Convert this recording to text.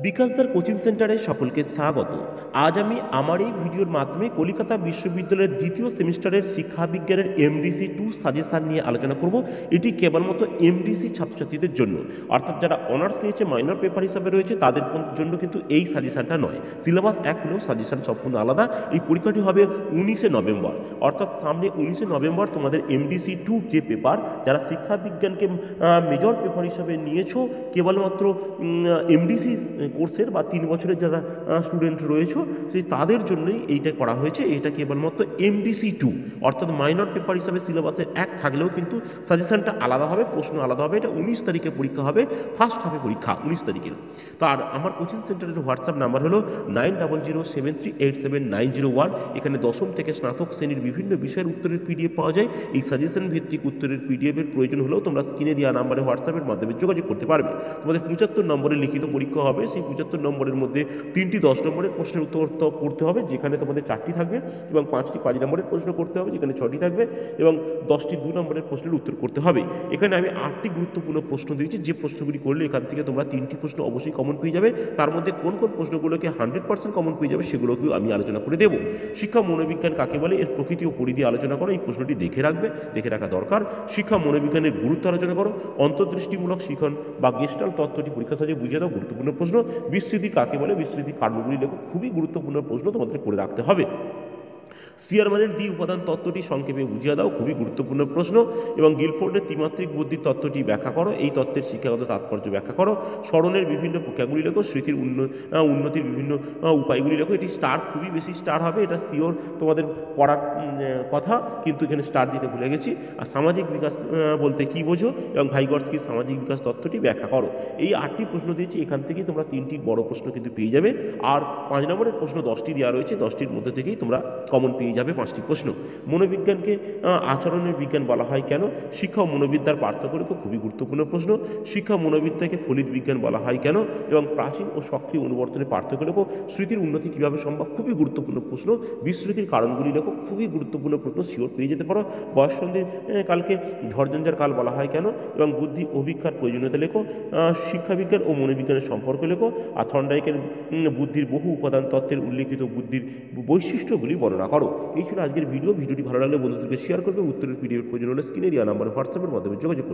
বিকাশদার coaching সেন্টারে সকলকে স্বাগত। আজ আমি আমার এই ভিডিওর মাধ্যমে কলিকাতা বিশ্ববিদ্যালয়ের দ্বিতীয় সেমিস্টারের শিক্ষাবিজ্ঞানের এমডিসি টু সাজেশান নিয়ে আলোচনা করব। এটি কেবলমাত্র এমডিসি ছাত্রছাত্রীদের জন্য, অর্থাৎ যারা অনার্স নিয়েছে, মাইনর পেপার হিসাবে রয়েছে, তাদের জন্য কিন্তু এই সাজেশানটা নয়। সিলেবাস এক হলেও সাজেশান সম্পূর্ণ আলাদা। এই পরীক্ষাটি হবে 19 নভেম্বর, অর্থাৎ সামনে 19 নভেম্বর তোমাদের এমডিসি টু যে পেপার, যারা শিক্ষাবিজ্ঞানকে মেজর পেপার হিসাবে নিয়েছো, কেবলমাত্র এমডিসি কোর্সের বা 3 বছরের যারা স্টুডেন্ট রয়েছে, সেই তাদের জন্যই এইটা করা হয়েছে। এটা কেবলমাত্র এমডিসি টু, অর্থাৎ মাইনর পেপার হিসাবে সিলেবাসের এক থাকলেও কিন্তু সাজেশনটা আলাদা হবে, প্রশ্ন আলাদা হবে। এটা 19 তারিখে পরীক্ষা হবে, ফার্স্ট হাফে পরীক্ষা 19 তারিখের। তো আর আমার কোচিং সেন্টারের হোয়াটসঅ্যাপ নাম্বার হলো 9007387901। এখানে দশম থেকে স্নাতক শ্রেণীর বিভিন্ন বিষয়ের উত্তরের পিডিএফ পাওয়া যায়। এই সাজেশন ভিত্তিক উত্তরের পিডিএফের প্রয়োজন হলেও তোমরা স্ক্রিনে দেওয়া নাম্বারে হোয়াটসঅ্যাপের মাধ্যমে যোগাযোগ করতে পারবে। তোমাদের 75 নম্বরের লিখিত পরীক্ষা হবে। সেই 75 নম্বরের মধ্যে 3টি 10 নম্বরের প্রশ্নের উত্তর করতে হবে, যেখানে তোমাদের 4টি থাকবে, এবং 5টি 5 নম্বরের প্রশ্ন করতে হবে, যেখানে 6টি থাকবে, এবং 10টি 2 নম্বরের প্রশ্নের উত্তর করতে হবে। এখানে আমি 8টি গুরুত্বপূর্ণ প্রশ্ন দিয়েছি, যে প্রশ্নগুলি করলে এখান থেকে তোমরা 3টি প্রশ্ন অবশ্যই কমন পেয়ে যাবে। তার মধ্যে কোন কোন প্রশ্নগুলোকে 100% কমন পেয়ে যাবে সেগুলোকেও আমি আলোচনা করে দেবো। শিক্ষা মনোবিজ্ঞান কাকে বলে, এর প্রকৃতি ও পরিধি আলোচনা করো, এই প্রশ্নটি দেখে রাখা দরকার। শিক্ষা মনোবিজ্ঞানের গুরুত্ব আলোচনা করো। অন্তর্দৃষ্টিমূলক শিখন বা গেস্টাল তত্ত্বটি পরীক্ষা সাজে বুঝিয়ে দাও, গুরুত্বপূর্ণ প্রশ্ন। বিস্মৃতি কাকে বলে, বিস্মৃতি কারণগুলি লেখো, খুবই গুরুত্বপূর্ণ প্রশ্ন, তোমাদের করে রাখতে হবে। স্পিয়ারম্যানের দ্বি উপাদান তত্ত্বটি সংক্ষেপে বুঝিয়ে দাও, খুবই গুরুত্বপূর্ণ প্রশ্ন। এবং গিলফোর্ডের ত্রিমাত্রিক বুদ্ধির তত্ত্বটি ব্যাখ্যা করো, এই তত্ত্বের শিক্ষাগত তাৎপর্য ব্যাখ্যা করো। স্মরণের বিভিন্ন প্রক্রিয়াগুলি লেখো, স্মৃতির উন্নতির বিভিন্ন উপায়গুলি লেখো। এটি স্টার খুবই বেশি স্টার হবে, এটা শিওর তোমাদের পড়ার কথা, কিন্তু এখানে স্টার দিতে ভুলে গেছি। আর সামাজিক বিকাশ বলতে কী বোঝো, এবং ভাইগটস্কির সামাজিক বিকাশ তত্ত্বটি ব্যাখ্যা করো। এই 8টি প্রশ্ন দিয়েছি, এখান থেকেই তোমরা 3টি বড় প্রশ্ন কিন্তু পেয়ে যাবে। আর 5 নম্বরের প্রশ্ন 10টি দেওয়া রয়েছে, 10টির মধ্যে থেকেই তোমরা কমন পেয়ে যাবে 5টি প্রশ্ন। মনোবিজ্ঞানকে আচরণের বিজ্ঞান বলা হয় কেন, শিক্ষা ও মনোবিদ্যার পার্থক্য লেখো, খুবই গুরুত্বপূর্ণ প্রশ্ন। শিক্ষা ও মনোবিদ্যাকে ফলিত বিজ্ঞান বলা হয় কেন, এবং প্রাচীন ও সক্রিয় অনুবর্তনের পার্থক্য লেখো। স্মৃতির উন্নতি কীভাবে সম্ভব, খুবই গুরুত্বপূর্ণ প্রশ্ন। বিস্মৃতির কারণগুলি লেখো, খুবই গুরুত্বপূর্ণ প্রশ্ন, শিওর পেয়ে যেতে পারো। বয়ঃসন্ধি কালকে ঝড়ঝঞ্ঝার কাল বলা হয় কেন, এবং বুদ্ধি অভিজ্ঞার প্রয়োজনীয়তা লেখো। শিক্ষাবিজ্ঞান ও মনোবিজ্ঞানের সম্পর্ক লেখো। আর থর্নডাইকের বুদ্ধির বহু উপাদান তত্ত্বের উল্লেখিত বুদ্ধির বৈশিষ্ট্যগুলি বর্ণনা করো। এই ছিল আজকের ভিডিওটি ভালো লাগলে বন্ধুদেরকে শেয়ার করবে। উত্তরের পিডিএফ প্রয়োজন হলে স্ক্রিনে দেওয়া নাম্বারে হোয়াটসঅ্যাপের মাধ্যমে যোগাযোগ করবে।